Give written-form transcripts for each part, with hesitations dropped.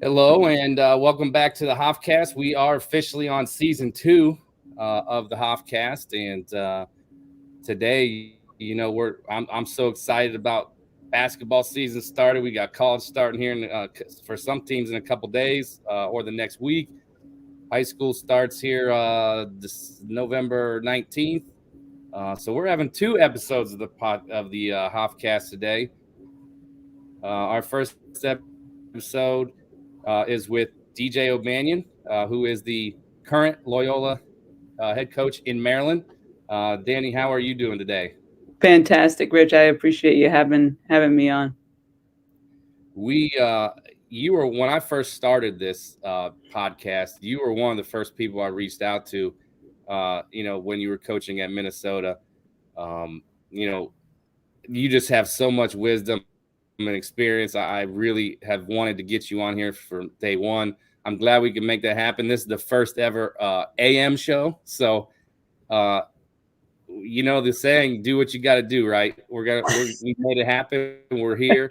Hello and welcome back to the Hofcast. We are officially on season 2 of the Hofcast, and today, I'm so excited about basketball season started. We got college starting here for some teams in a couple days or the next week. High school starts here this November 19th. So we're having 2 episodes of the Hofcast today. Our first episode is with DJ O'Banion, who is the current Loyola head coach in Maryland. Danny, how are you doing today? Fantastic, Rich. I appreciate you having me on. We, you were when I first started this podcast. You were one of the first people I reached out to. When you were coaching at Minnesota, um, you know, you just have so much wisdom and experience. I really have wanted to get you on here for day one. I'm glad we can make that happen. This is the first ever AM show. So, uh, the saying, do what you got to do, right? We made it happen. We're here.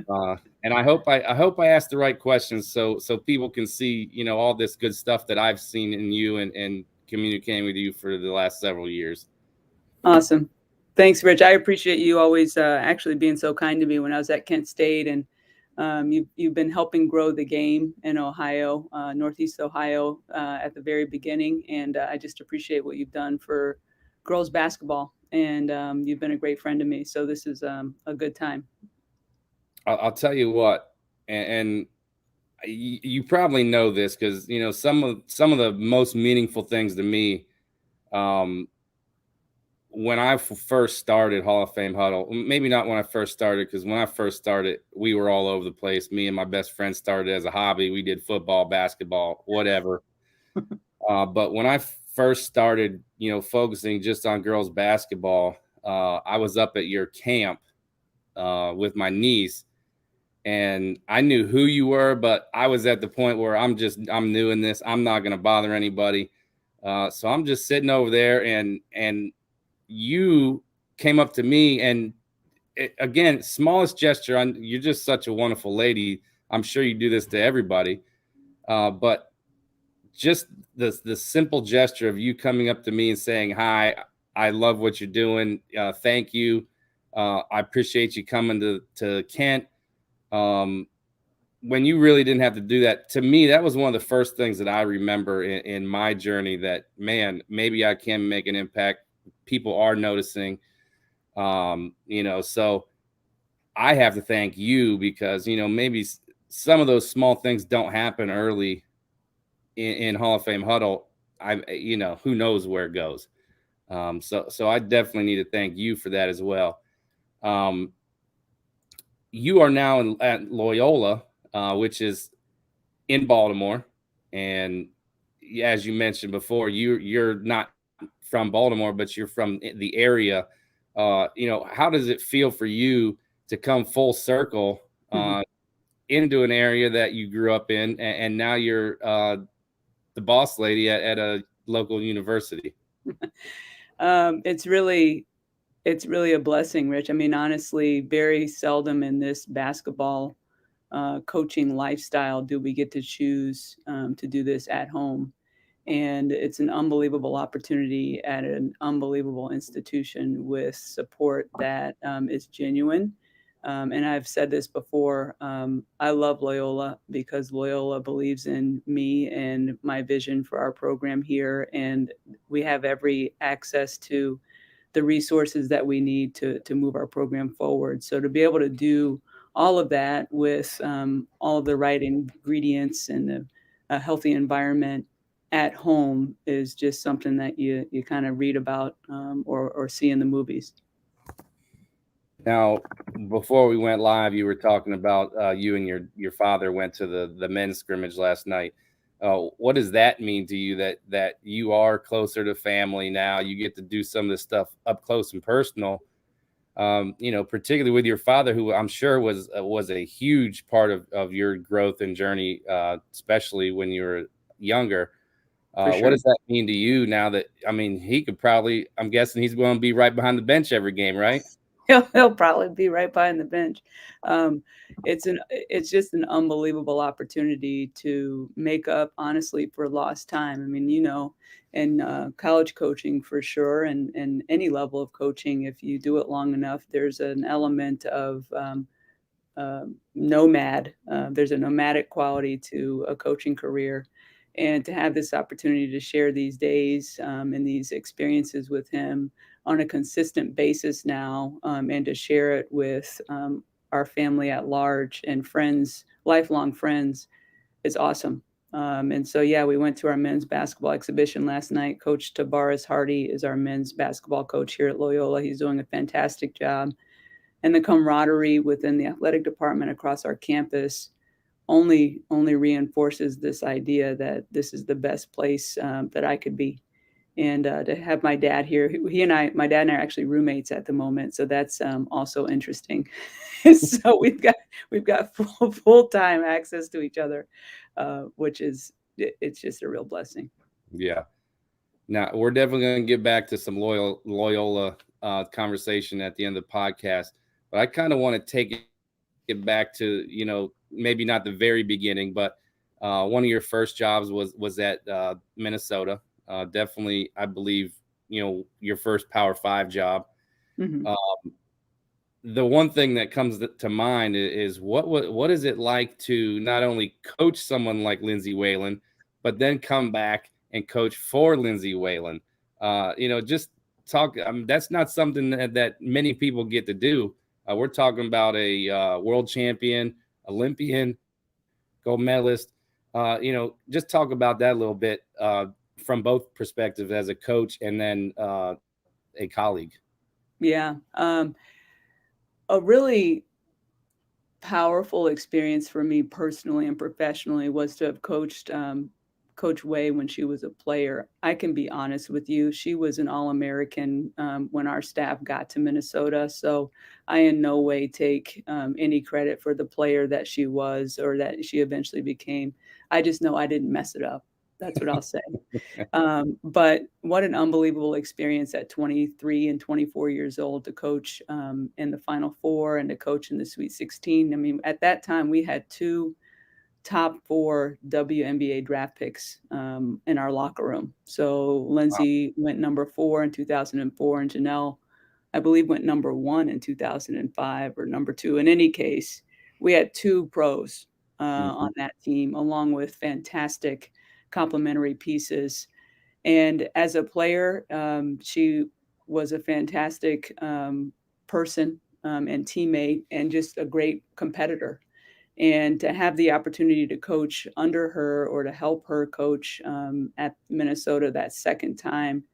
And I hope I asked the right questions so people can see, all this good stuff that I've seen in you and communicating with you for the last several years. Awesome. Thanks, Rich. I appreciate you always actually being so kind to me when I was at Kent State, and you've been helping grow the game in Ohio, Northeast Ohio, at the very beginning, and I just appreciate what you've done for girls basketball, and you've been a great friend to me. So this is a good time. I'll tell you what, and you probably know this because some of the most meaningful things to me, um, when I first started Hall of Fame Huddle. Maybe not when I first started, because when I first started, we were all over the place. Me and my best friend started as a hobby. We did football, basketball, whatever. But when I first started, focusing just on girls basketball, I was up at your camp with my niece, and I knew who you were, but I was at the point where I'm new in this. I'm not going to bother anybody. So I'm just sitting over there, and you came up to me, and again, smallest gesture. You're just such a wonderful lady. I'm sure you do this to everybody, but just the simple gesture of you coming up to me and saying hi. I love what you're doing. Thank you. I appreciate you coming to Kent. Um, when you really didn't have to do that, to me, that was one of the first things that I remember in my journey, that, man, maybe I can make an impact. People are noticing. So I have to thank you because, maybe some of those small things don't happen early in Hall of Fame Huddle. Who knows where it goes. So I definitely need to thank you for that as well. Um, you are now at Loyola, which is in Baltimore, and as you mentioned before, you're not from Baltimore, but you're from the area. How does it feel for you to come full circle into an area that you grew up in, and now you're the boss lady at a local university? It's really a blessing, Rich. I mean, honestly, very seldom in this basketball coaching lifestyle do we get to choose to do this at home. And it's an unbelievable opportunity at an unbelievable institution with support that is genuine. And I've said this before. I love Loyola because Loyola believes in me and my vision for our program here. And we have every access to the resources that we need to move our program forward. So to be able to do all of that with all of the right ingredients and a healthy environment at home is just something that you kind of read about or see in the movies. Now, before we went live, you were talking about you and your father went to the men's scrimmage last night. What does that mean to you, that you are closer to family now? You get to do some of this stuff up close and personal. Particularly with your father, who I'm sure was a huge part of your growth and journey, especially when you were younger. For What sure. does that mean to you now that, I mean, he could probably, I'm guessing he's going to be right behind the bench every game, right? He'll probably be right behind the bench. Um, it's just an unbelievable opportunity to make up, honestly, for lost time. I mean, in college coaching for sure, and any level of coaching, if you do it long enough, there's an element of nomad. There's a nomadic quality to a coaching career. And to have this opportunity to share these days and these experiences with him on a consistent basis now, and to share it with our family at large and friends, lifelong friends, is awesome. And so, yeah, we went to our men's basketball exhibition last night. Coach Tavares Hardy is our men's basketball coach here at Loyola. He's doing a fantastic job, and the camaraderie within the athletic department across our campus only reinforces this idea that this is the best place that I could be. And to have my dad here, my dad and I are actually roommates at the moment, so that's also interesting. So we've got full time access to each other, which is it's just a real blessing. Yeah. Now we're definitely going to get back to some Loyola conversation at the end of the podcast, but I kind of want to take it back to maybe not the very beginning, but one of your first jobs was at Minnesota. Definitely, I believe your first Power Five job. Hmm. Uh, the one thing that comes to mind is what is it like to not only coach someone like Lindsay Whalen, but then come back and coach for Lindsay Whalen? Just talk. I mean, that's not something that many people get to do. We're talking about a world champion, Olympian, gold medalist. Just talk about that a little bit from both perspectives as a coach and then a colleague. Yeah, a really powerful experience for me personally and professionally was to have coached Coach Way when she was a player. I can be honest with you; she was an All-American when our staff got to Minnesota. So I in no way take any credit for the player that she was or that she eventually became. I just know I didn't mess it up. That's what I'll say. But what an unbelievable experience at 23 and 24 years old to coach in the Final Four and to coach in the Sweet 16. I mean, at that time, we had two top four WNBA draft picks in our locker room. So Wow. Lindsay went number 4 in 2004, and Janelle, I believe, went number 1 in 2005 or number 2. In any case, we had two pros Mhm. on that team, along with fantastic complementary pieces. And as a player, she was a fantastic person and teammate, and just a great competitor. And to have the opportunity to coach under her or to help her coach at Minnesota that second time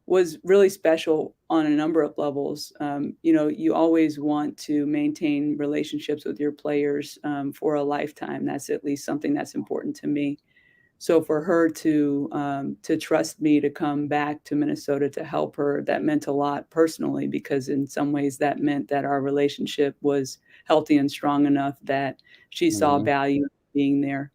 was really special on a number of levels. You always want to maintain relationships with your players for a lifetime. That's at least something that's important to me. So for her to trust me to come back to Minnesota to help her, that meant a lot personally, because in some ways that meant that our relationship was healthy and strong enough that she saw Mhm. value in being there.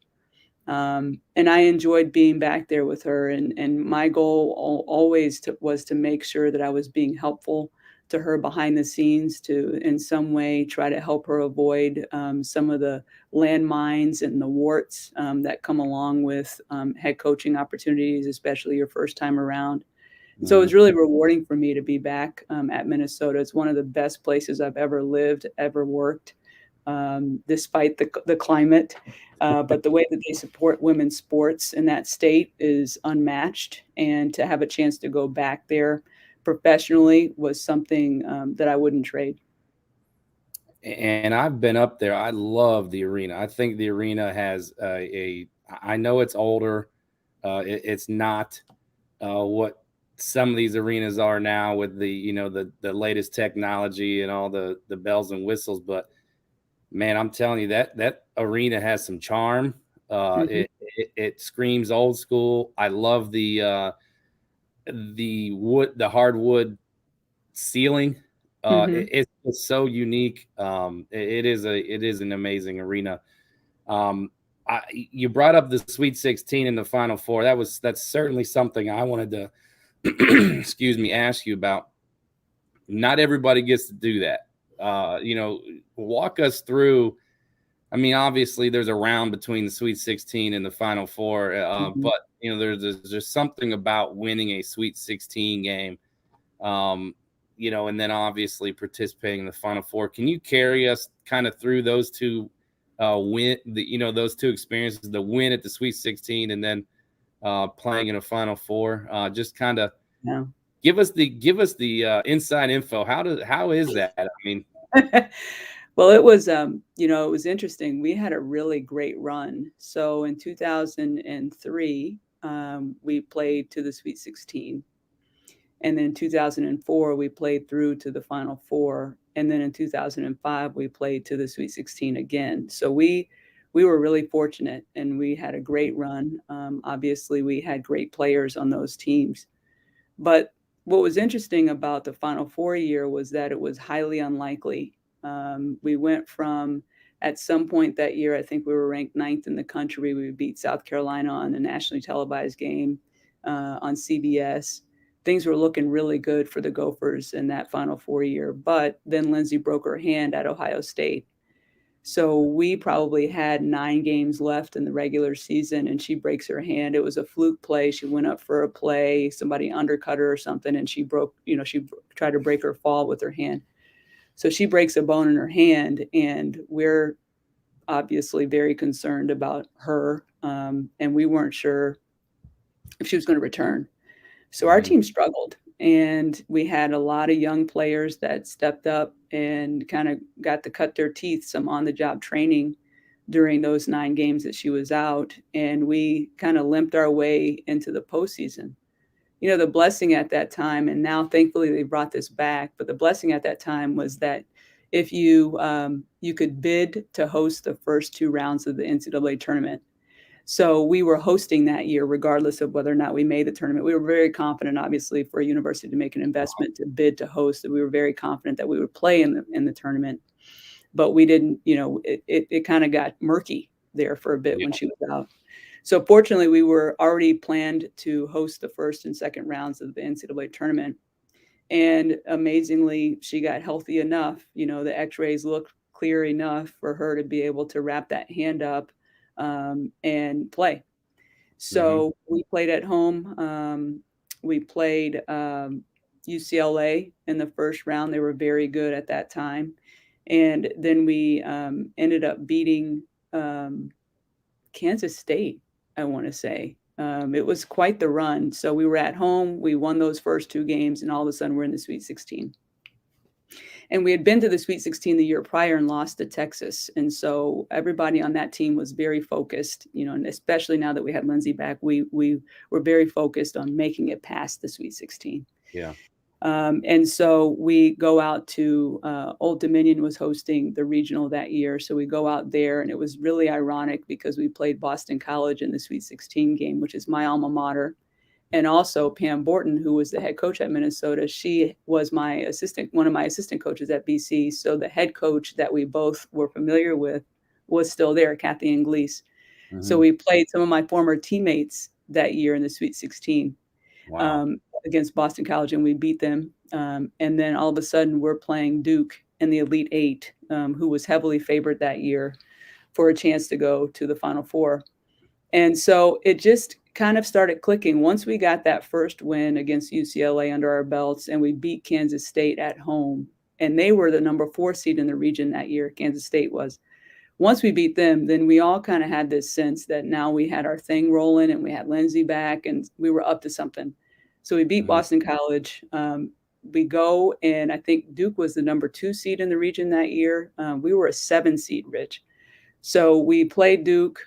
And I enjoyed being back there with her. And my goal always was to make sure that I was being helpful to her behind the scenes, to in some way try to help her avoid some of the landmines and the warts that come along with head coaching opportunities, especially your first time around. And so it was Mhm. really rewarding for me to be back at Minnesota. It's one of the best places I've ever lived, ever worked, despite the climate. But the way that they support women's sports in that state is unmatched. And to have a chance to go back there professionally was something that I wouldn't trade. And I've been up there. I love the arena. I think the arena has I know it's older. It's not what some of these arenas are now with the the latest technology and all the bells and whistles. But man, I'm telling you that arena has some charm. Hmm. It screams old school. I love the hardwood ceiling. Hmm. It's so unique. It is an amazing arena. Um, you brought up the Sweet 16 in the Final Four. That's certainly something I wanted to excuse me, ask you about. Not everybody gets to do that. Walk us through. I mean, obviously, there's a round between the Sweet 16 and the Final Four, but there's something about winning a Sweet 16 game, and then obviously participating in the Final Four. Can you carry us kind of through those two those two experiences, the win at the Sweet 16 and then playing in a Final Four? Just kind of give us the inside info. How is that? I mean. Well, it was, it was interesting. We had a really great run. So in 2003, we played to the Sweet 16. And then in 2004, we played through to the Final Four. And then in 2005, we played to the Sweet 16 again. So we were really fortunate, and we had a great run. Obviously, we had great players on those teams. But what was interesting about the Final Four year was that it was highly unlikely. We went from, at some point that year, I think we were ranked 9th in the country. We beat South Carolina on a nationally televised game on CBS. Things were looking really good for the Gophers in that Final Four year. But then Lindsay broke her hand at Ohio State. So we probably had 9 games left in the regular season, and she breaks her hand. It was a fluke play. She went up for a play. Somebody undercut her or something, and she tried to break her fall with her hand. So she breaks a bone in her hand, and we're obviously very concerned about her, and we weren't sure if she was going to return. So our team struggled, and we had a lot of young players that stepped up and kind of got to cut their teeth, some on-the-job training during those 9 games that she was out, and we kind of limped our way into the postseason. The blessing at that time, and now thankfully they brought this back, but the blessing at that time was that if you could bid to host the first 2 rounds of the NCAA tournament. So we were hosting that year, regardless of whether or not we made the tournament. We were very confident, obviously, for a university to make an investment to bid to host. We were very confident that we would play in the tournament, but we didn't. It kind of got murky there for a bit when she was out. So fortunately, we were already planned to host the first and second rounds of the NCAA tournament. And amazingly, she got healthy enough. The x-rays looked clear enough for her to be able to wrap that hand up and play. So we played at home. We played UCLA in the first round. They were very good at that time. And then we ended up beating Kansas State, I want to say. It was quite the run. So we were at home. We won those first 2 games, and all of a sudden we're in the Sweet 16. And we had been to the Sweet 16 the year prior and lost to Texas. And so everybody on that team was very focused, and especially now that we had Lindsay back, we were very focused on making it past the Sweet 16. Yeah. And so we go out to Old Dominion was hosting the regional that year. So we go out there, and it was really ironic because we played Boston College in the Sweet 16 game, which is my alma mater. And also Pam Borton, who was the head coach at Minnesota, she was one of my assistant coaches at BC. So the head coach that we both were familiar with was still there, Kathy Inglese. So we played some of my former teammates that year in the Sweet 16 against Boston College, and we beat them. And then all of a sudden we're playing Duke in the Elite 8, who was heavily favored that year for a chance to go to the Final Four. And so it just kind of started clicking once we got that first win against UCLA under our belts, and we beat Kansas State at home. And they were the number 4 seed in the region that year. Kansas State was. Once we beat them, then we all kind of had this sense that now we had our thing rolling, and we had Lindsay back, and we were up to something. So we beat Boston College. We go, and I think Duke was the number 2 seed in the region that year. We were a 7 seed, Rich. So we played Duke.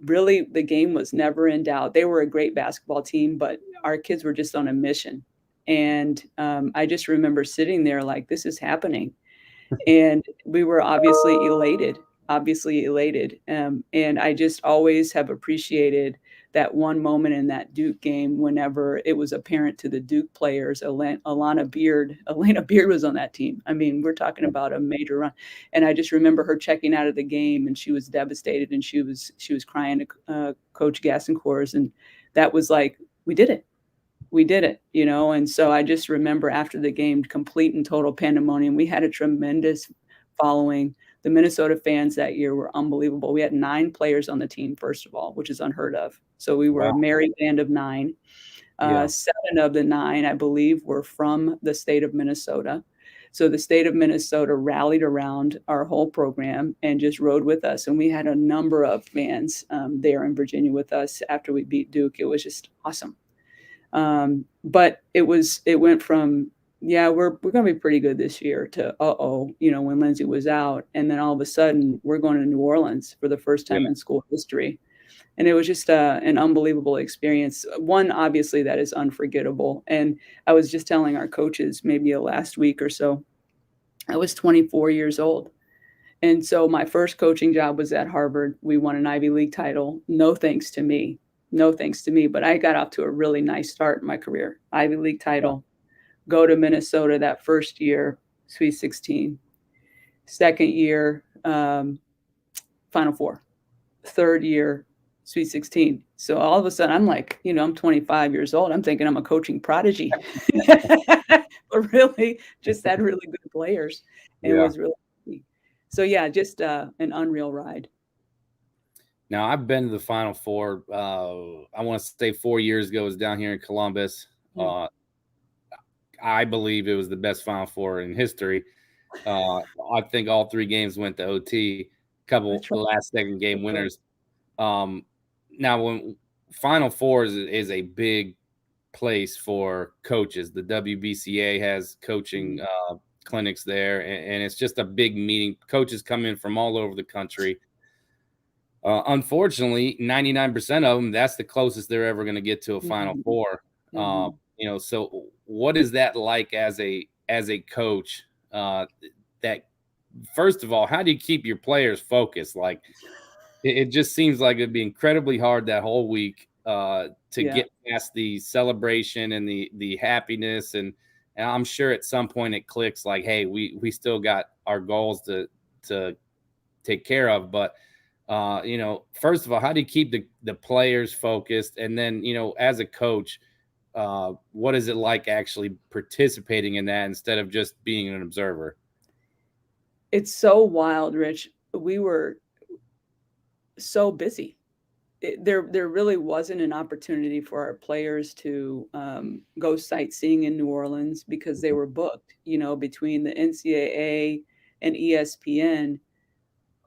Really, the game was never in doubt. They were a great basketball team, but our kids were just on a mission. And I just remember sitting there like, this is happening. And we were obviously elated. And I just always have appreciated that one moment in that Duke game whenever it was apparent to the Duke players. Alana Beard was on that team. I mean, we're talking about a major run. And I just remember her checking out of the game, and she was devastated, and she was crying to Coach Gassencourt. And that was like, we did it. we did it, and so I just remember after the game, complete and total pandemonium. We had a tremendous following. The Minnesota fans that year were unbelievable. We had 9 players on the team, first of all, which is unheard of. So we were Wow. a merry band of 9. Yeah. 7 of the 9, I believe, were from the state of Minnesota. So the state of Minnesota rallied around our whole program and just rode with us. And we had a number of fans there in Virginia with us after we beat Duke. It was just awesome. But it went from, yeah, we're going to be pretty good this year to, when Lindsay was out. And then all of a sudden we're going to New Orleans for the first Yeah. time in school history. And it was just an unbelievable experience. One, obviously, that is unforgettable. And I was just telling our coaches maybe last week or so, I was 24 years old. And so my first coaching job was at Harvard. We won an Ivy League title. No thanks to me. No thanks to me. But I got off to a really nice start in my career. Ivy League Yeah. title, go to Minnesota that first year, Sweet 16. Second year, Final Four. Third year, Sweet 16. So all of a sudden, I'm like, I'm 25 years old. I'm thinking I'm a coaching prodigy, but really just had really good players and Yeah. was really so yeah, just an unreal ride. Now I've been to the Final Four. I want to say 4 years ago. It was down here in Columbus. Mm. I believe it was the best Final Four in history. I think all 3 games went to OT. Couple That's right. last second game That's right. winners. Um, Now, when Final Four is a big place for coaches. The WBCA has coaching Mhm. clinics there, and it's just a big meeting. Coaches come in from all over the country. Unfortunately, 99% of them, that's the closest they're ever going to get to a Final Mhm. Four. Mhm. So what is that like as a coach? That first of all, how do you keep your players focused? Like it just seems like it'd be incredibly hard that whole week to Yeah. get past the celebration and the happiness, and I'm sure at some point it clicks like, hey, we still got our goals to take care of, but first of all, how do you keep the players focused, and then as a coach, what is it like actually participating in that instead of just being an observer? It's so wild, Rich. We were so busy. There really wasn't an opportunity for our players to go sightseeing in New Orleans because they were booked. Between the NCAA and ESPN,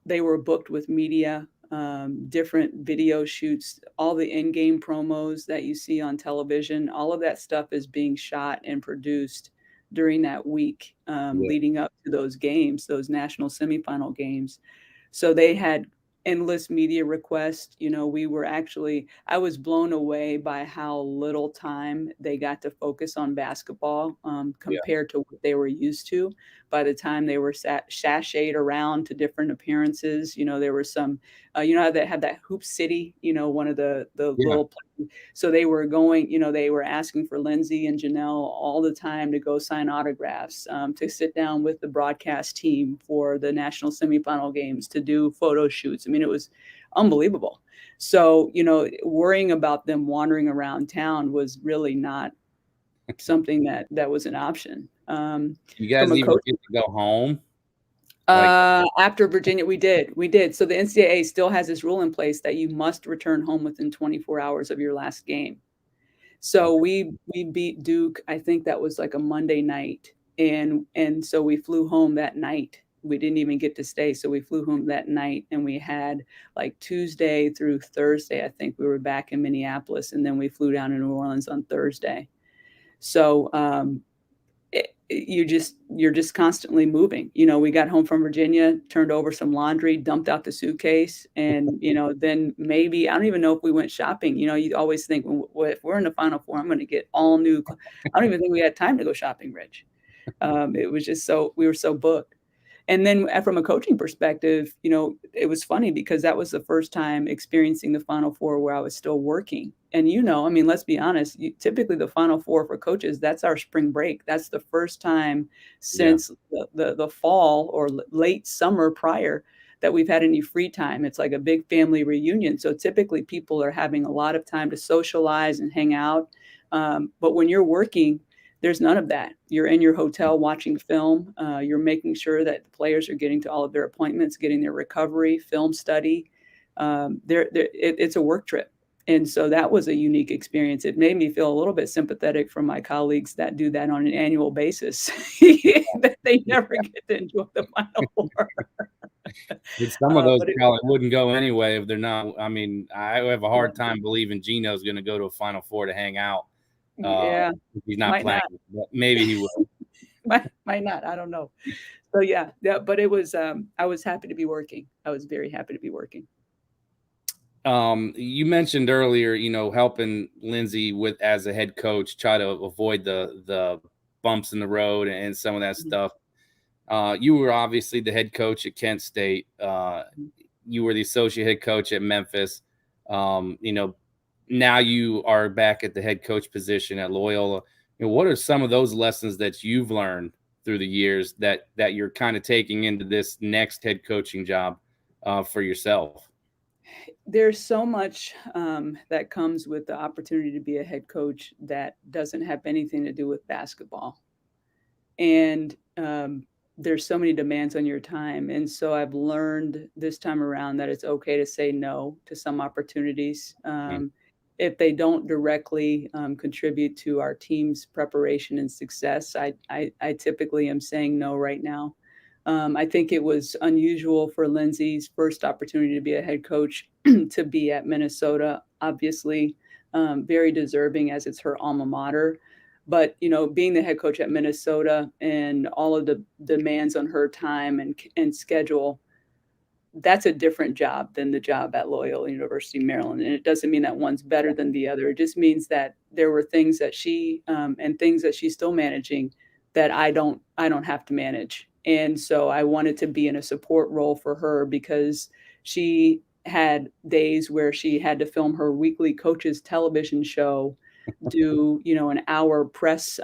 they were booked with media, different video shoots, all the in-game promos that you see on television. All of that stuff is being shot and produced during that week Yeah. leading up to those games, those national semifinal games. So they had endless media requests. I was blown away by how little time they got to focus on basketball Yeah. compared to what they were used to. By the time they were sashayed around to different appearances, there were some, how they had that Hoop City, one of the Yeah. little, so they were going, they were asking for Lindsay and Janelle all the time to go sign autographs, to sit down with the broadcast team for the national semifinal games, to do photo shoots. I mean, it was unbelievable. So, worrying about them wandering around town was really not something that was an option. You From guys a even coach get to go home? Like, After Virginia, we did. So the NCAA still has this rule in place that you must return home within 24 hours of your last game. So okay. we beat Duke. I think that was like a Monday night, and so we flew home that night. We didn't even get to stay, so we flew home that night, and we had like Tuesday through Thursday. I think we were back in Minneapolis, and then we flew down to New Orleans on Thursday. So you're just constantly moving. We got home from Virginia, turned over some laundry, dumped out the suitcase, and then maybe I don't even know if we went shopping. You always think, well, if we're in the Final Four, I'm going to get all new. I don't even think we had time to go shopping, Rich. It was just so we were so booked. And then from a coaching perspective, it was funny because that was the first time experiencing the Final Four where I was still working. And I mean, let's be honest, typically the Final Four for coaches, that's our spring break. That's the first time Yeah. since the fall or late summer prior that we've had any free time. It's like a big family reunion. So typically people are having a lot of time to socialize and hang out. But when you're working, there's none of that. You're in your hotel watching film. You're making sure that the players are getting to all of their appointments, getting their recovery, film study. It's a work trip. And so that was a unique experience. It made me feel a little bit sympathetic for my colleagues that do that on an annual basis, that they never get to enjoy the Final Four. Some of those But it, probably wouldn't go anyway if they're not. I mean, I have a yeah, hard time believing Gino's going to go to a Final Four to hang out. yeah, If he's not might playing, not, but maybe he will. might not. I don't know. So yeah. But it was. I was happy to be working. I was very happy to be working. You mentioned earlier, helping Lindsay with as a head coach, try to avoid the bumps in the road and some of that Mhm. stuff. You were obviously the head coach at Kent State. You were the associate head coach at Memphis. Now you are back at the head coach position at Loyola. What are some of those lessons that you've learned through the years that you're kind of taking into this next head coaching job for yourself? There's so much that comes with the opportunity to be a head coach that doesn't have anything to do with basketball. And there's so many demands on your time. And so I've learned this time around that it's okay to say no to some opportunities. If they don't directly contribute to our team's preparation and success, I typically am saying no right now. I think it was unusual for Lindsay's first opportunity to be a head coach to be at Minnesota, obviously, very deserving as it's her alma mater. But being the head coach at Minnesota and all of the demands on her time and schedule, that's a different job than the job at Loyola University, Maryland. And it doesn't mean that one's better than the other. It just means that there were things that she and things that she's still managing that I don't have to manage. And so I wanted to be in a support role for her because she had days where she had to film her weekly coaches television show, do an hour press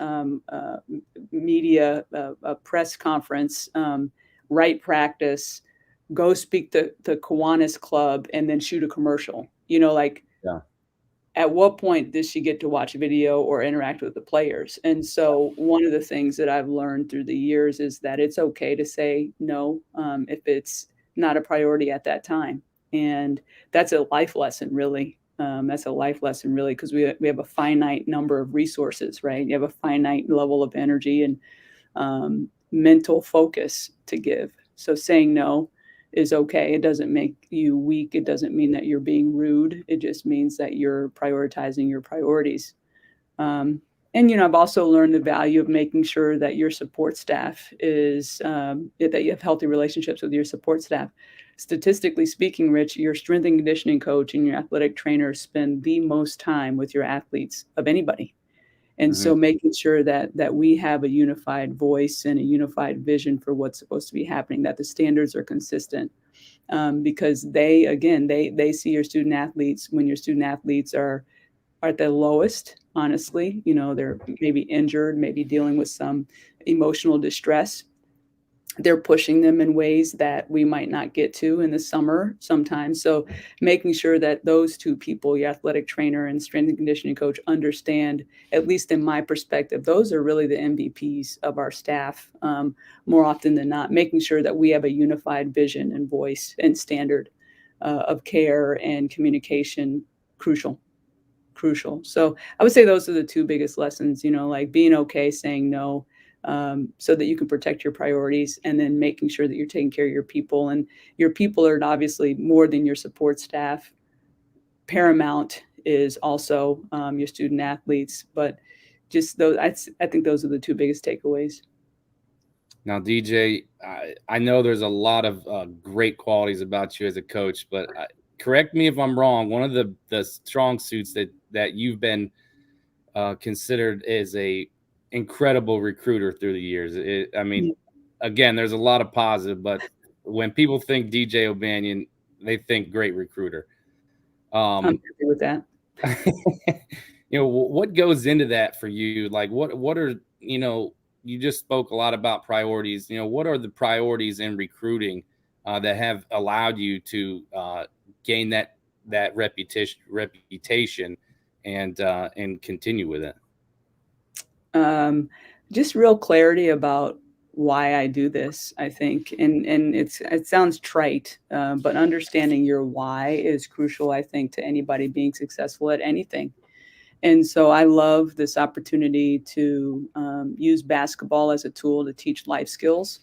media a press conference, write practice, go speak to the Kiwanis Club, and then shoot a commercial. Like, Yeah. at what point does she get to watch video or interact with the players? And so one of the things that I've learned through the years is that it's okay to say no if it's not a priority at that time. And that's a life lesson, really. That's a life lesson, really, because we have a finite number of resources, right? You have a finite level of energy and mental focus to give. So saying no is okay. It doesn't make you weak. It doesn't mean that you're being rude. It just means that you're prioritizing your priorities. And I've also learned the value of making sure that your support staff that you have healthy relationships with your support staff. Statistically speaking, Rich, your strength and conditioning coach and your athletic trainer spend the most time with your athletes of anybody. And Mm-hmm. so making sure that we have a unified voice and a unified vision for what's supposed to be happening, that the standards are consistent. Because they see your student athletes when your student athletes are at their lowest, honestly. They're maybe injured, maybe dealing with some emotional distress. They're pushing them in ways that we might not get to in the summer sometimes. So making sure that those two people, your athletic trainer and strength and conditioning coach, understand, at least in my perspective, those are really the MVPs of our staff, more often than not, making sure that we have a unified vision and voice and standard of care and communication. Crucial. So I would say those are the two biggest lessons, like being okay saying no, so that you can protect your priorities, and then making sure that you're taking care of your people. And your people are obviously more than your support staff. Paramount is also your student athletes, but just those, I think those are the two biggest takeaways. Now, DJ, I know there's a lot of great qualities about you as a coach, but correct me if I'm wrong. One of the strong suits that you've been considered as a incredible recruiter through the years. I mean, again, there's a lot of positive, but when people think DJ O'Banion, they think great recruiter. I'm happy with that. What goes into that for you? Like, what are, you just spoke a lot about priorities. What are the priorities in recruiting that have allowed you to gain that reputation and continue with it? Um, just real clarity about why I do this, I think, and it sounds trite, but understanding your why is crucial, I think, to anybody being successful at anything. And so I love this opportunity to use basketball as a tool to teach life skills.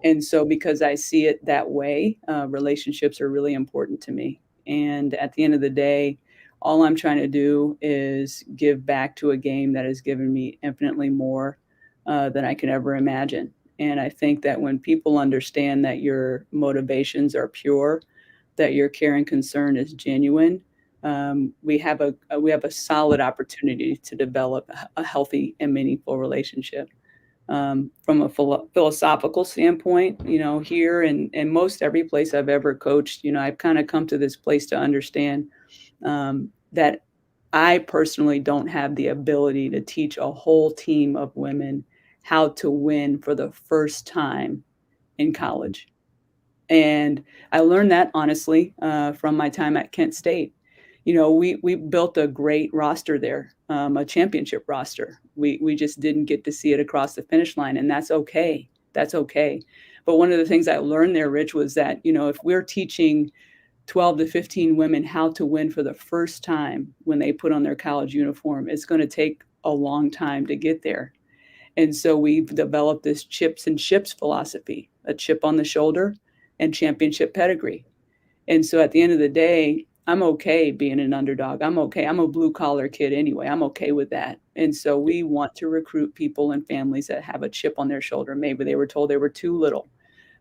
And so, because I see it that way, relationships are really important to me. And at the end of the day, all I'm trying to do is give back to a game that has given me infinitely more than I can ever imagine. And I think that when people understand that your motivations are pure, that your care and concern is genuine, we have a solid opportunity to develop a healthy and meaningful relationship. From a philosophical standpoint, here and most every place I've ever coached, I've kind of come to this place to understand that I personally don't have the ability to teach a whole team of women how to win for the first time in college. And I learned that honestly from my time at Kent State. We built a great roster there, a championship roster. We just didn't get to see it across the finish line, and that's okay. That's okay. But one of the things I learned there, Rich, was that if we're teaching 12 to 15 women how to win for the first time when they put on their college uniform, it's going to take a long time to get there. And so we've developed this chips and ships philosophy, a chip on the shoulder and championship pedigree. And so at the end of the day, I'm okay being an underdog. I'm okay. I'm a blue collar kid anyway. I'm okay with that. And so we want to recruit people and families that have a chip on their shoulder. Maybe they were told they were too little.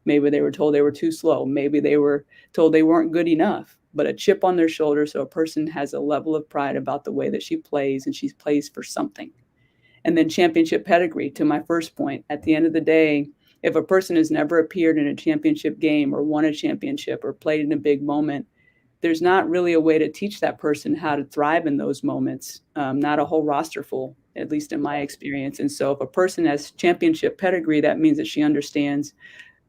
Maybe they were told they were too slow. Maybe they were told they weren't good enough. But a chip on their shoulder so a person has a level of pride about the way that she plays and she plays for something. And then championship pedigree, to my first point. At the end of the day, if a person has never appeared in a championship game or won a championship or played in a big moment, there's not really a way to teach that person how to thrive in those moments. Not a whole roster full, at least in my experience. And so if a person has championship pedigree, that means that she understands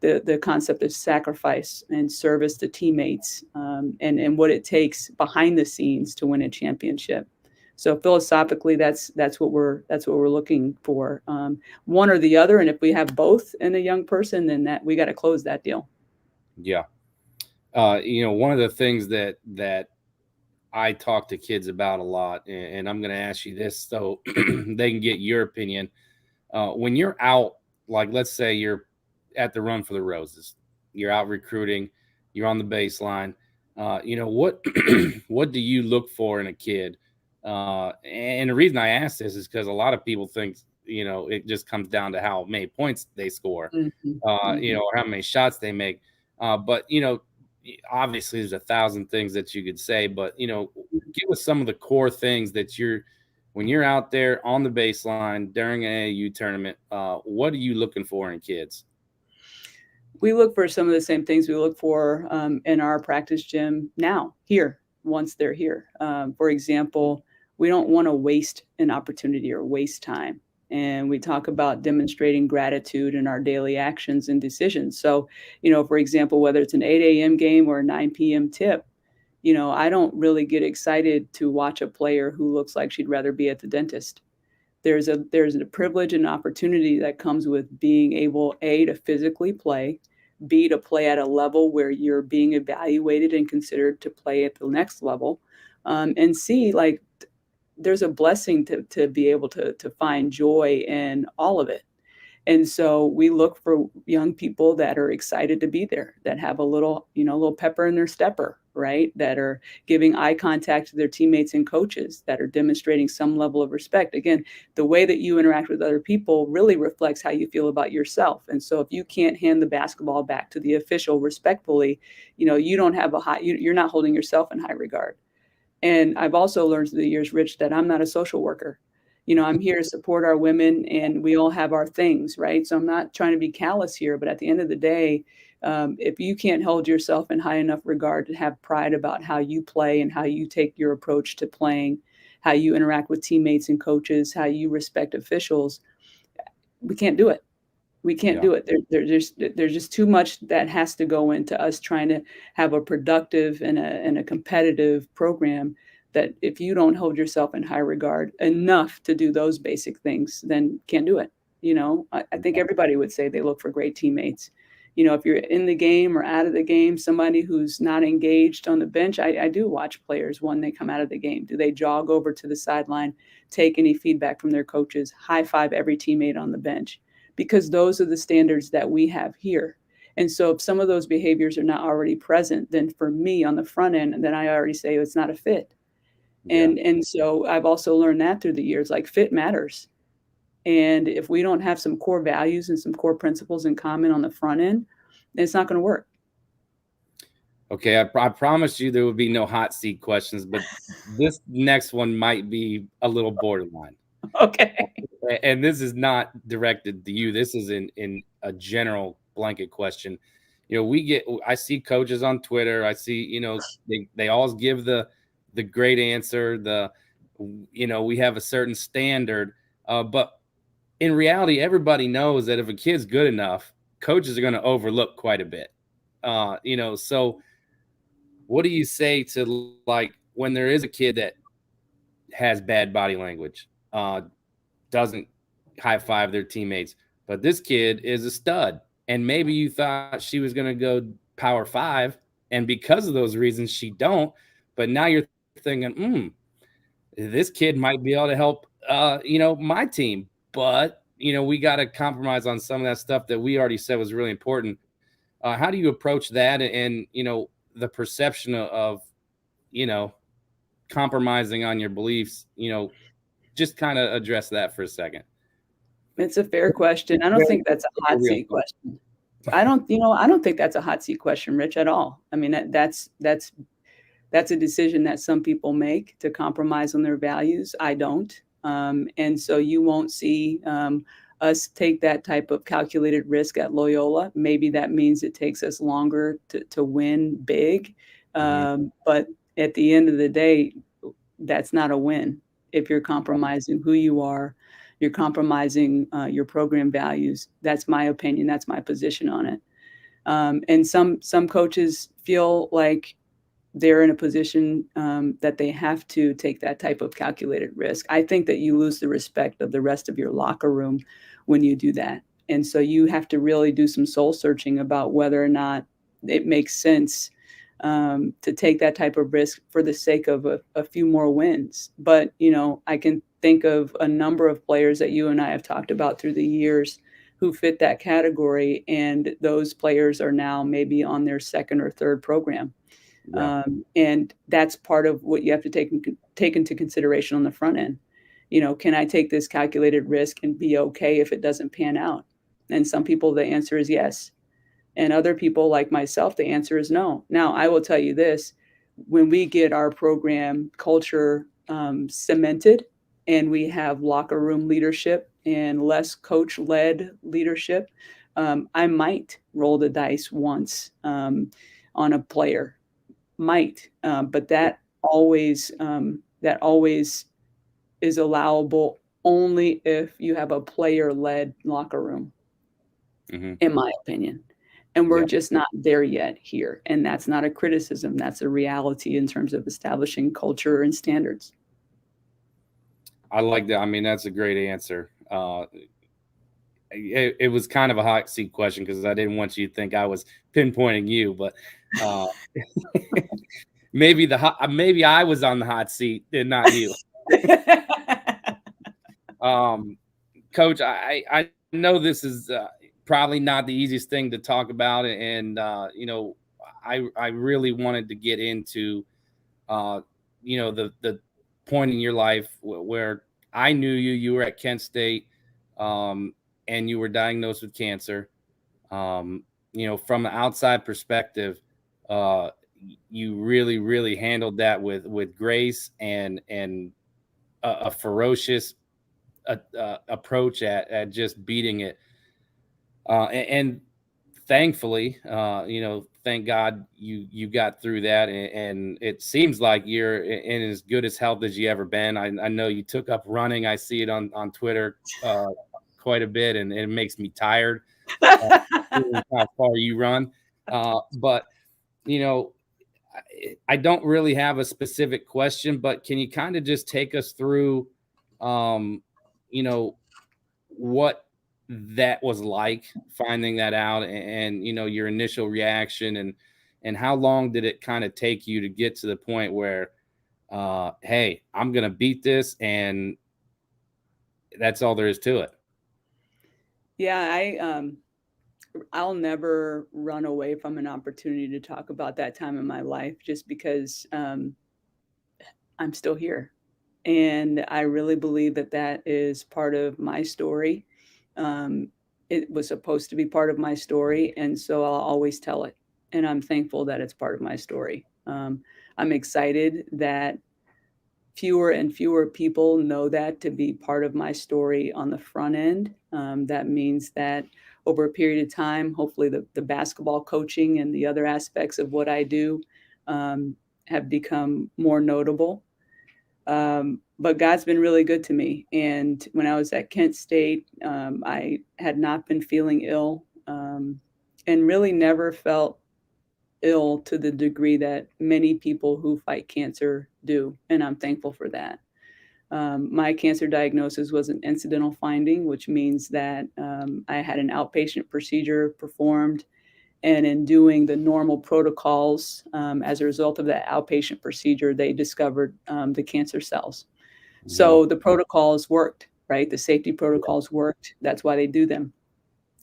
the concept of sacrifice and service to teammates, and what it takes behind the scenes to win a championship. So philosophically, that's what we're looking for, one or the other. And if we have both in a young person, then that we got to close that deal. Yeah. One of the things that I talk to kids about a lot, and I'm going to ask you this so they can get your opinion. When you're out, like let's say you're at the Run for the Roses, you're out recruiting, you're on the baseline. What what do you look for in a kid? And the reason I ask this is because a lot of people think it just comes down to how many points they score, Mm-hmm. Mm-hmm. or how many shots they make. But obviously there's 1,000 things that you could say, but give us some of the core things that when you're out there on the baseline during an AAU tournament, what are you looking for in kids? We look for some of the same things we look for in our practice gym now, here, once they're here. For example, we don't want to waste an opportunity or waste time. And we talk about demonstrating gratitude in our daily actions and decisions. So, for example, whether it's an 8 a.m. game or a 9 p.m. tip, I don't really get excited to watch a player who looks like she'd rather be at the dentist. There's a privilege and opportunity that comes with being able, A, to physically play, B, to play at a level where you're being evaluated and considered to play at the next level, and C, like, there's a blessing to be able to find joy in all of it. And so we look for young people that are excited to be there, that have a little pepper in their stepper, right? That are giving eye contact to their teammates and coaches, that are demonstrating some level of respect. Again, the way that you interact with other people really reflects how you feel about yourself. And so if you can't hand the basketball back to the official respectfully, you don't have you're not holding yourself in high regard. And I've also learned through the years, Rich, that I'm not a social worker. I'm here to support our women, and we all have our things, right? So I'm not trying to be callous here, but at the end of the day, if you can't hold yourself in high enough regard to have pride about how you play and how you take your approach to playing, how you interact with teammates and coaches, how you respect officials, we can't do it. We can't Yeah. do it. There's just too much that has to go into us trying to have a productive and a competitive program that if you don't hold yourself in high regard enough to do those basic things, then can't do it. I think everybody would say they look for great teammates. If you're in the game or out of the game, somebody who's not engaged on the bench, I do watch players when they come out of the game. Do they jog over to the sideline, take any feedback from their coaches, high five every teammate on the bench? Because those are the standards that we have here. And so if some of those behaviors are not already present, then for me on the front end, then I already say it's not a fit. Yeah. And so I've also learned that through the years, like fit matters. And if we don't have some core values and some core principles in common on the front end, it's not going to work. Okay, I promised you there would be no hot seat questions, but this next one might be a little borderline. Okay. And this is not directed to you. This is in a general blanket question. I see coaches on Twitter. I see, they always give the great answer. We have a certain standard, but in reality, everybody knows that if a kid's good enough, coaches are going to overlook quite a bit. So what do you say to, like, when there is a kid that has bad body language, doesn't high five their teammates, but this kid is a stud, and maybe you thought she was going to go Power 5, and because of those reasons she don't, but now you're thinking, this kid might be able to help my team, but we got to compromise on some of that stuff that we already said was really important. How do you approach that, and the perception of compromising on your beliefs? Just kind of address that for a second. It's a fair question. I don't think that's a hot seat question. I don't think that's a hot seat question, Rich, at all. I mean, that's a decision that some people make to compromise on their values. I don't. And so you won't see us take that type of calculated risk at Loyola. Maybe that means it takes us longer to win big. But at the end of the day, that's not a win. If you're compromising who you are, you're compromising your program values. That's my opinion. That's my position on it. And some coaches feel like they're in a position that they have to take that type of calculated risk. I think that you lose the respect of the rest of your locker room when you do that. And so you have to really do some soul searching about whether or not it makes sense to take that type of risk for the sake of a few more wins. But, I can think of a number of players that you and I have talked about through the years who fit that category. And those players are now maybe on their second or third program. Yeah. And that's part of what you have to take into consideration on the front end. Can I take this calculated risk and be okay if it doesn't pan out? And some people, the answer is yes. And other people like myself, the answer is no. Now, I will tell you this, when we get our program culture cemented and we have locker room leadership and less coach-led leadership, I might roll the dice once on a player. But that always is allowable only if you have a player-led locker room, in my opinion. And we're just not there yet here. And that's not a criticism. That's a reality in terms of establishing culture and standards. I like that. I mean, that's a great answer. It was kind of a hot seat question because I didn't want you to think I was pinpointing you, but maybe I was on the hot seat and not you. Coach, I know this is probably not the easiest thing to talk about, and I really wanted to get into the point in your life where I knew you were at Kent State, and you were diagnosed with cancer. From an outside perspective, you really handled that with grace and a ferocious approach at just beating it. And thankfully, thank God you got through that, and it seems like you're in as good as health as you ever been. I know you took up running. I see it on Twitter quite a bit, and it makes me tired how far you run. But I don't really have a specific question, but can you kind of just take us through, you know, what that was like finding that out, and you know, your initial reaction, and how long did it kind of take you to get to the point where, hey, I'm gonna beat this, and that's all there is to it. Yeah, I'll never run away from an opportunity to talk about that time in my life just because I'm still here. And I really believe that that is part of my story. Um, it was supposed to be part of my story, and so I'll always tell it. And I'm thankful that it's part of my story. I'm excited that fewer and fewer people know that to be part of my story on the front end. That means that over a period of time, hopefully the basketball coaching and the other aspects of what I do um, have become more notable. But God's been really good to me. And when I was at Kent State, I had not been feeling ill and really never felt ill to the degree that many people who fight cancer do. And I'm thankful for that. My cancer diagnosis was an incidental finding, which means that I had an outpatient procedure performed. And in doing the normal protocols, as a result of that outpatient procedure, they discovered the cancer cells. Mhm. So the protocols worked, right? The safety protocols worked. That's why they do them.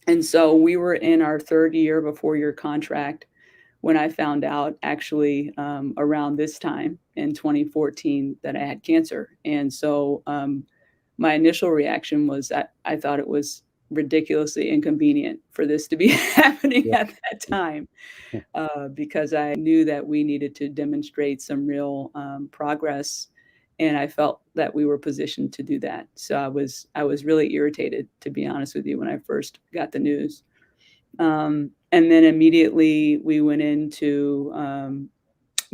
And so we were in our third year of a 4-year contract when I found out, actually, around this time in 2014, that I had cancer. And so my initial reaction was that I thought it was ridiculously inconvenient for this to be happening Yeah. at that time, because I knew that we needed to demonstrate some real progress, and I felt that we were positioned to do that. So I was really irritated, to be honest with you, when I first got the news. And then immediately we went into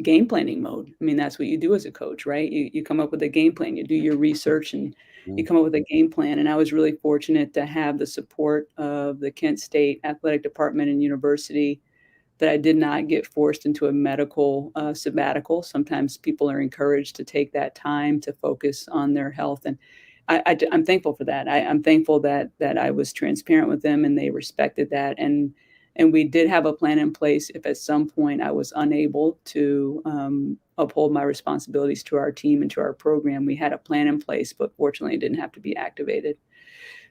game planning mode. I mean, that's what you do as a coach, right? You come up with a game plan, you do your research, and you Mhm. come up with a game plan. And I was really fortunate to have the support of the Kent State Athletic Department and University, that I did not get forced into a medical sabbatical. Sometimes people are encouraged to take that time to focus on their health, and I'm thankful for that. I'm thankful that I was transparent with them and they respected that. And we did have a plan in place if at some point I was unable to uphold my responsibilities to our team and to our program. We had a plan in place, but fortunately, it didn't have to be activated.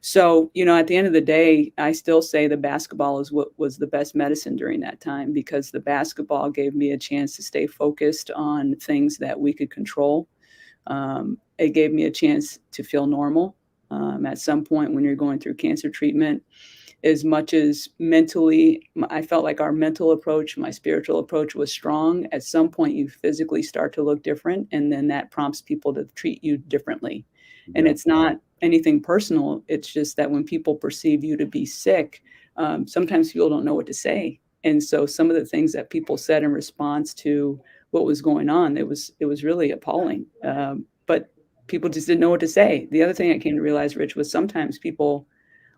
So, at the end of the day, I still say the basketball is what was the best medicine during that time, because the basketball gave me a chance to stay focused on things that we could control. It gave me a chance to feel normal. At some point, when you're going through cancer treatment, as much as mentally, I felt like our mental approach, my spiritual approach was strong. At some point, you physically start to look different, and then that prompts people to treat you differently. And Yeah. it's not anything personal. It's just that when people perceive you to be sick, sometimes people don't know what to say. And so some of the things that people said in response to what was going on, it was really appalling. But people just didn't know what to say. The other thing I came to realize, Rich, was sometimes people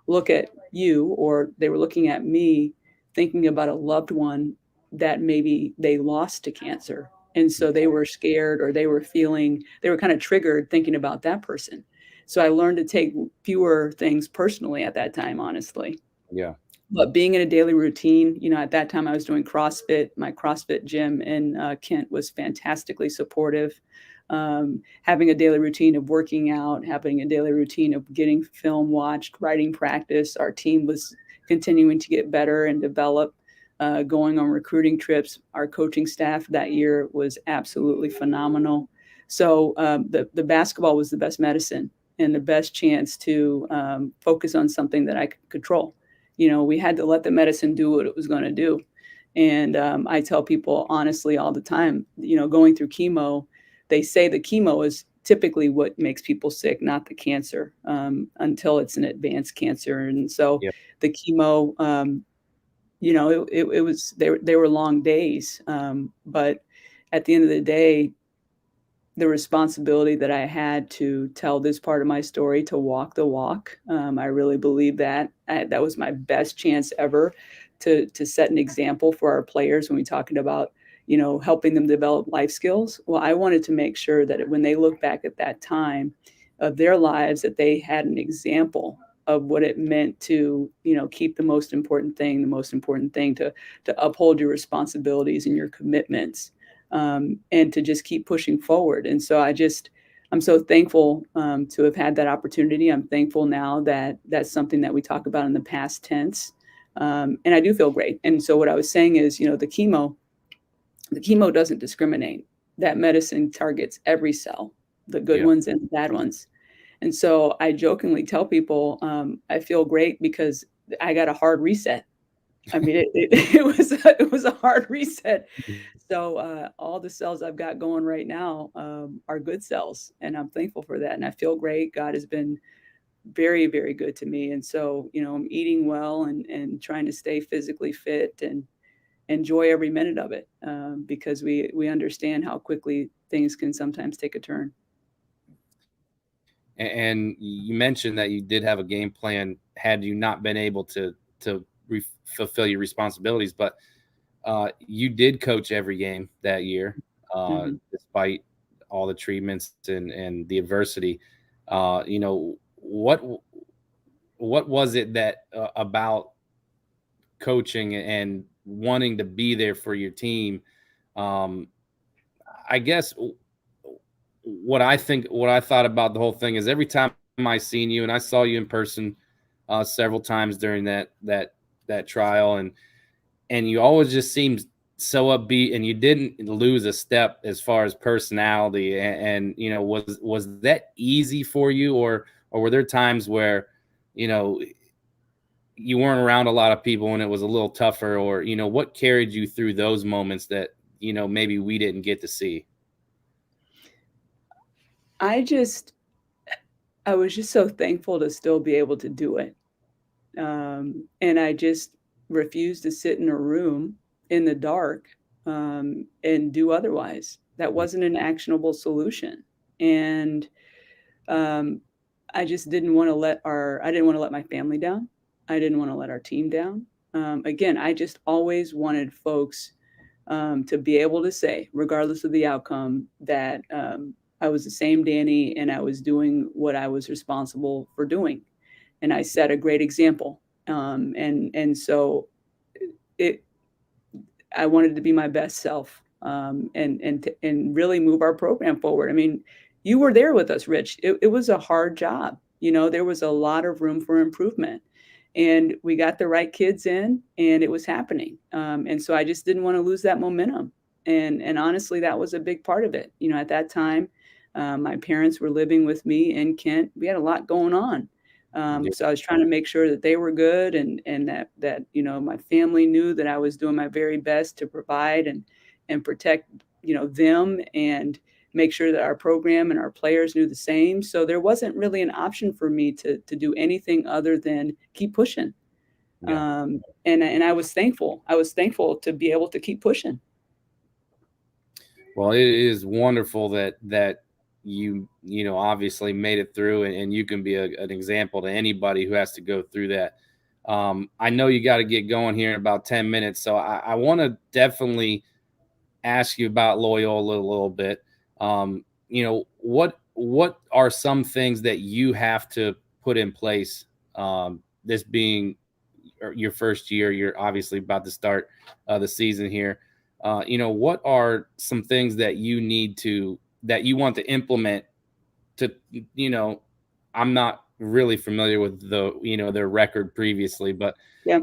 look at you, or they were looking at me, thinking about a loved one that maybe they lost to cancer. And so they were scared, or they were kind of triggered thinking about that person. So I learned to take fewer things personally at that time, honestly. Yeah. But being in a daily routine, at that time I was doing CrossFit. My CrossFit gym in Kent was fantastically supportive. Having a daily routine of working out, having a daily routine of getting film watched, writing practice. Our team was continuing to get better and develop, going on recruiting trips. Our coaching staff that year was absolutely phenomenal. So the basketball was the best medicine and the best chance to focus on something that I could control. We had to let the medicine do what it was going to do. And I tell people honestly all the time, going through chemo, they say the chemo is typically what makes people sick, not the cancer, until it's an advanced cancer. And so Yeah. the chemo, it was, they were long days. But at the end of the day, the responsibility that I had to tell this part of my story, to walk the walk. I really believe that that was my best chance ever to set an example for our players when we talking about, helping them develop life skills. Well, I wanted to make sure that when they look back at that time of their lives, that they had an example of what it meant to, keep the most important thing to uphold your responsibilities and your commitments, and to just keep pushing forward. And so I'm so thankful to have had that opportunity. I'm thankful now that that's something that we talk about in the past tense. And I do feel great. And so what I was saying is, the chemo doesn't discriminate. That medicine targets every cell, the good Yeah. ones and the bad ones. And so I jokingly tell people, I feel great because I got a hard reset. I mean, it was a hard reset. So all the cells I've got going right now are good cells, and I'm thankful for that. And I feel great. God has been very, very good to me. And so, I'm eating well and trying to stay physically fit and enjoy every minute of it, because we understand how quickly things can sometimes take a turn. And you mentioned that you did have a game plan had you not been able to fulfill your responsibilities, but you did coach every game that year, Hmm. despite all the treatments and the adversity. What was it that about coaching and wanting to be there for your team? Um, I guess what I thought about the whole thing is every time I seen you, and I saw you in person several times during that trial, and you always just seemed so upbeat, and you didn't lose a step as far as personality. And was that easy for you, or were there times where you know you weren't around a lot of people and it was a little tougher, or what carried you through those moments that maybe we didn't get to see? I just I was just so thankful to still be able to do it. And I just refused to sit in a room in the dark, and do otherwise. That wasn't an actionable solution. And um, I just didn't want to I didn't want to let my family down. I didn't want to let our team down. Again, I just always wanted folks to be able to say, regardless of the outcome, that I was the same Danny and I was doing what I was responsible for doing, and I set a great example. And so it I wanted to be my best self, and really move our program forward. I mean, you were there with us, Rich. It was a hard job. There was a lot of room for improvement, and we got the right kids in, and it was happening. And so I just didn't want to lose that momentum. And honestly, that was a big part of it. At that time, my parents were living with me in Kent. We had a lot going on. Yeah. So I was trying to make sure that they were good, and that my family knew that I was doing my very best to provide and protect them, and make sure that our program and our players knew the same. So there wasn't really an option for me to do anything other than keep pushing. Yeah. And I was thankful. I was thankful to be able to keep pushing. Well, it is wonderful that you obviously made it through, and you can be an example to anybody who has to go through that. I know you got to get going here in about 10 minutes, so I want to definitely ask you about Loyola a little bit. What are some things that you have to put in place? This being your first year, you're obviously about to start the season here. What are some things that that you want to implement to, you know, I'm not really familiar with their record previously, but Yeah.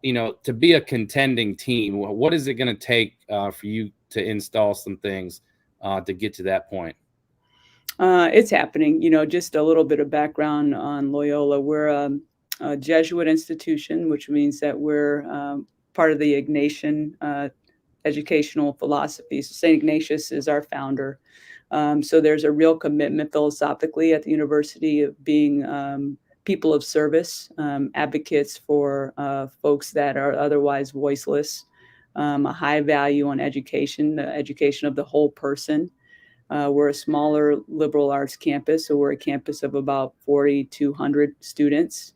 to be a contending team, what is it going to take for you to install some things to get to that point? It's happening. Just a little bit of background on Loyola. We're a Jesuit institution, which means that we're part of the Ignatian educational philosophy. So St. Ignatius is our founder. So there's a real commitment philosophically at the university of being people of service, advocates for folks that are otherwise voiceless, a high value on education, the education of the whole person. We're a smaller liberal arts campus, so we're a campus of about 4,200 students.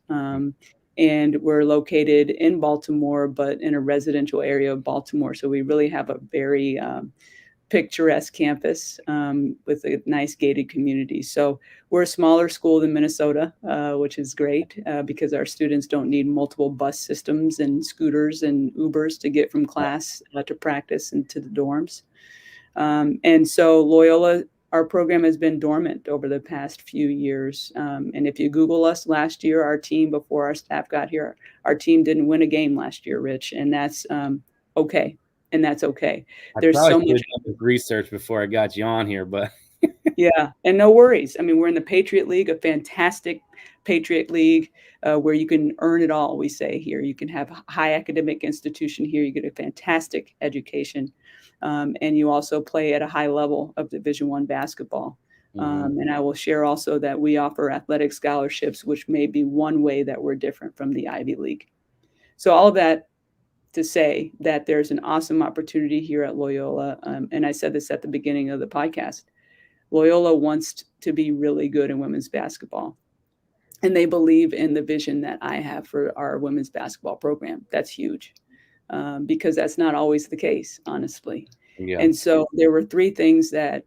and we're located in Baltimore, but in a residential area of Baltimore. So we really have a very picturesque campus with a nice gated community. So we're a smaller school than Minnesota, which is great because our students don't need multiple bus systems and scooters and Ubers to get from class to practice and to the dorms. And so Loyola, our program has been dormant over the past few years. And if you Google us last year, our team, before our staff got here, our team didn't win a game last year, Rich. And that's okay. And that's okay. I There's probably so should much. have done research before I got you on here, but Yeah, and no worries. I mean, we're in the Patriot League, a fantastic Patriot League where you can earn it all, we say here. You can have a high academic institution here. You get a fantastic education. And you also play at a high level of Division I basketball. And I will share also that we offer athletic scholarships, which may be one way that we're different from the Ivy League. So all of that to say that there's an awesome opportunity here at Loyola. And I said this at the beginning of the podcast. Loyola wants to be really good in women's basketball. And they believe in the vision that I have for our women's basketball program. That's huge because that's not always the case, honestly. yeah. And so there were three things that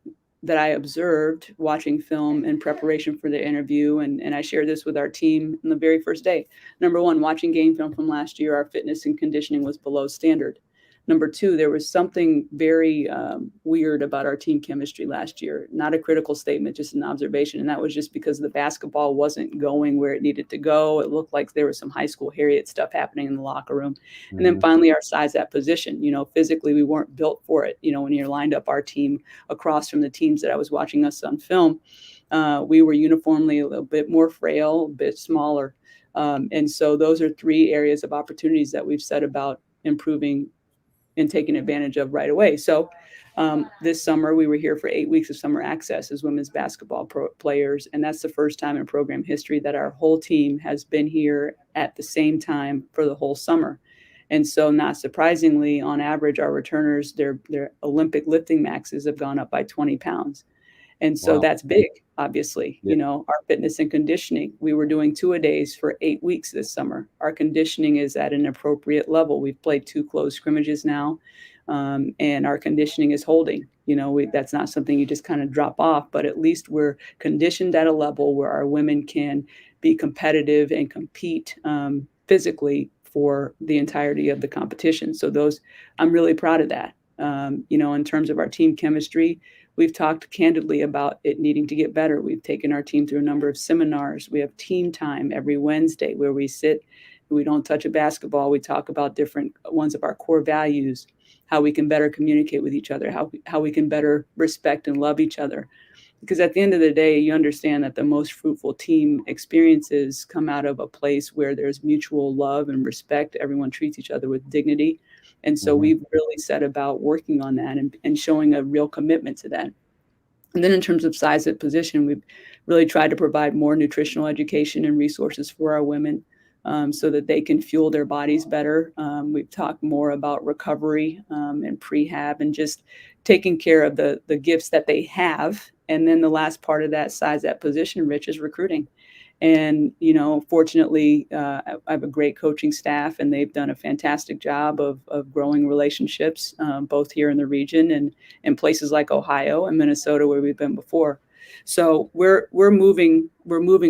I observed watching film in preparation for the interview. And I shared this with our team on the very first day. Number one, watching game film from last year, our fitness and conditioning was below standard. Number two, there was something very weird about our team chemistry last year. Not a critical statement, just an observation. And that was just because the basketball wasn't going where it needed to go. It looked like there was some high school Harriet stuff happening in the locker room. And then finally, our size at position. You know, physically, we weren't built for it. You know, when you're lined up our team across from the teams that I was watching us on film, we were uniformly a little bit more frail, a bit smaller. And so those are three areas of opportunities that we've set about improving and taking advantage of right away. So this summer, we were here for 8 weeks of summer access as women's basketball players. And that's the first time in program history that our whole team has been here at the same time for the whole summer. And so not surprisingly, on average, our returners, their Olympic lifting maxes have gone up by 20 pounds. And so that's big, obviously. Yeah. You know, our fitness and conditioning, we were doing 2-a-days for 8 weeks this summer. Our conditioning is at an appropriate level. We've played 2 closed scrimmages now, and our conditioning is holding. You know, that's not something you just kind of drop off, but at least we're conditioned at a level where our women can be competitive and compete physically for the entirety of the competition. So I'm really proud of that. You know, in terms of our team chemistry, we've talked candidly about it needing to get better. We've taken our team through a number of seminars. We have team time every Wednesday where we sit, we don't touch a basketball. We talk about different ones of our core values, how we can better communicate with each other, how we can better respect and love each other. Because at the end of the day, you understand that the most fruitful team experiences come out of a place where there's mutual love and respect. Everyone treats each other with dignity. And so we've really set about working on that and showing a real commitment to that. And then in terms of size at position, we've really tried to provide more nutritional education and resources for our women so that they can fuel their bodies better. We've talked more about recovery and prehab and just taking care of the gifts that they have. And then the last part of that size at position, Rich, is recruiting. And, you know, fortunately, I have a great coaching staff, and they've done a fantastic job of growing relationships, both here in the region and in places like Ohio and Minnesota, where we've been before. So we're moving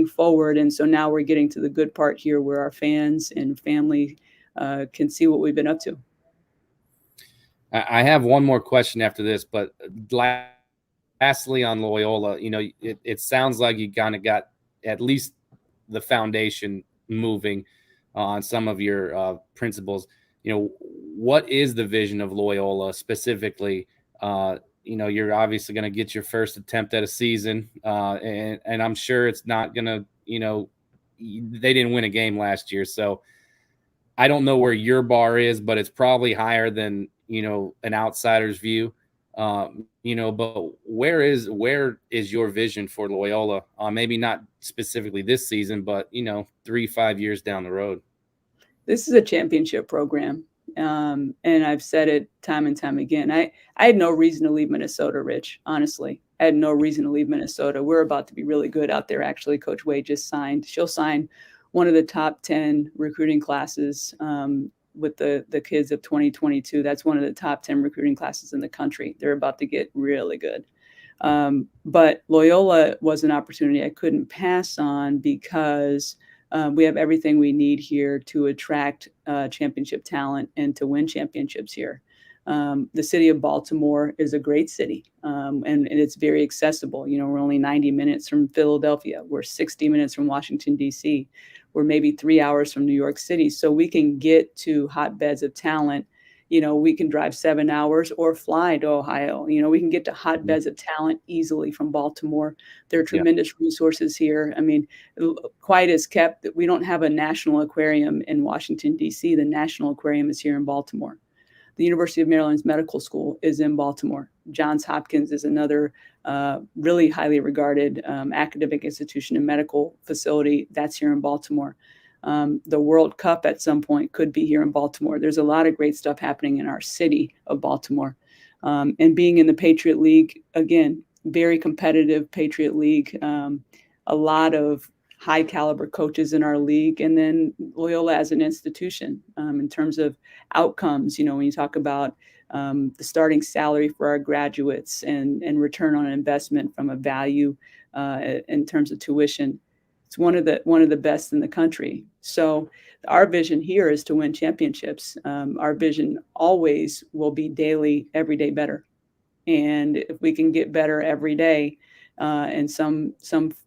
forward. And so now we're getting to the good part here where our fans and family can see what we've been up to. I have one more question after this, but lastly on Loyola, you know, it sounds like you kind of got at least the foundation moving on some of your principles. You know, what is the vision of Loyola specifically? You know, you're obviously going to get your first attempt at a season, and I'm sure it's not going to, you know, they didn't win a game last year, so I don't know where your bar is, but it's probably higher than, you know, an outsider's view. You know, but where is your vision for Loyola? Maybe not specifically this season, but, you know, 3-5 years down the road. This is a championship program. And I've said it time and time again. I had no reason to leave Minnesota, Rich, honestly. I had no reason to leave Minnesota. We're about to be really good out there. Actually, Coach Wade just signed. She'll sign one of the top 10 recruiting classes with the kids of 2022. That's one of the top 10 recruiting classes in the country. They're about to get really good. But Loyola was an opportunity I couldn't pass on because we have everything we need here to attract championship talent and to win championships here. The city of Baltimore is a great city, and it's very accessible. You know, we're only 90 minutes from Philadelphia. We're 60 minutes from Washington, D.C. We're maybe 3 hours from New York City. So we can get to hotbeds of talent. You know, we can drive 7 hours or fly to Ohio. You know, we can get to hotbeds of talent easily from Baltimore. There are tremendous resources here. I mean, quiet as kept, we don't have a national aquarium in Washington, D.C. The national aquarium is here in Baltimore. The University of Maryland's medical school is in Baltimore. Johns Hopkins is another really highly regarded academic institution and medical facility that's here in Baltimore. The World Cup at some point could be here in Baltimore. There's a lot of great stuff happening in our city of Baltimore. And being in the Patriot League, again, very competitive Patriot League, a lot of high caliber coaches in our league, and then Loyola as an institution in terms of outcomes. You know, when you talk about the starting salary for our graduates and return on investment from a value in terms of tuition, it's one of the best in the country. So our vision here is to win championships. Our vision always will be daily, every day better. And if we can get better every day in some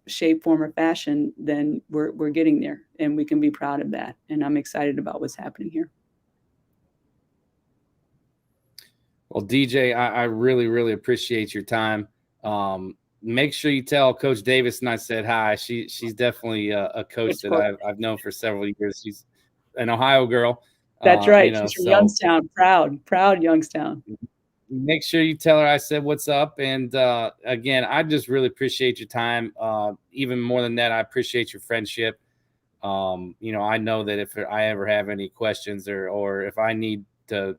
shape, form, or fashion, then we're getting there, and we can be proud of that. And I'm excited about what's happening here. Well, DJ, I really, really appreciate your time. Make sure you tell Coach Davis and I said hi. She's definitely a coach that I've known for several years. She's an Ohio girl. That's right. You know, she's from Youngstown. Proud Youngstown. Make sure you tell her I said what's up. And again, I just really appreciate your time. Even more than that, I appreciate your friendship. You know, I know that if I ever have any questions or if I need to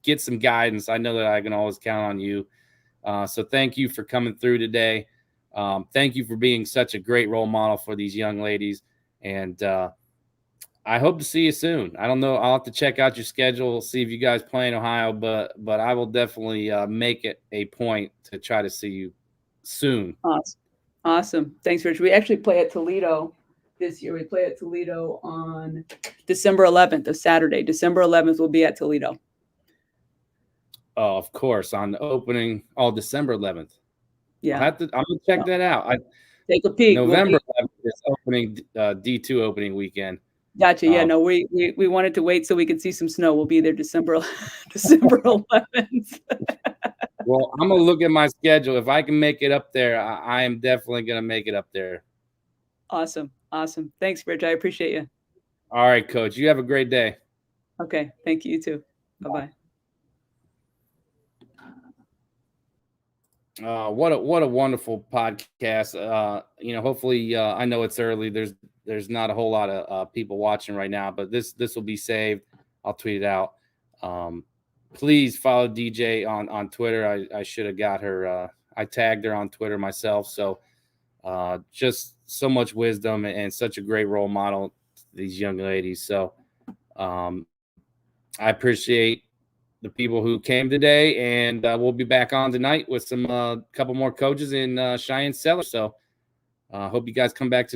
get some guidance, I know that I can always count on you. So thank you for coming through today. Thank you for being such a great role model for these young ladies. And I hope to see you soon. I don't know. I'll have to check out your schedule, see if you guys play in Ohio, but I will definitely make it a point to try to see you soon. Awesome. Thanks, Rich. We actually play at Toledo this year. We play at Toledo on December 11th, a Saturday. December 11th, we'll be at Toledo. Oh, of course, on the opening, December 11th. Yeah. I'm going to check that out. Take a peek. November 11th is opening, D2 opening weekend. Gotcha. Yeah, no, we wanted to wait so we could see some snow. We'll be there December 11th. Well, I'm going to look at my schedule. If I can make it up there, I am definitely going to make it up there. Awesome. Thanks, Rich. I appreciate you. All right, Coach. You have a great day. Okay. Thank you. You too. Bye-bye. What a wonderful podcast. You know, hopefully, I know it's early. There's not a whole lot of people watching right now, but this will be saved. I'll tweet it out. Please follow DJ on Twitter. I should have got her. I tagged her on Twitter myself. So just so much wisdom and such a great role model to these young ladies. So I appreciate the people who came today, and we'll be back on tonight with some couple more coaches in Cheyenne Cellar. So hope you guys come back to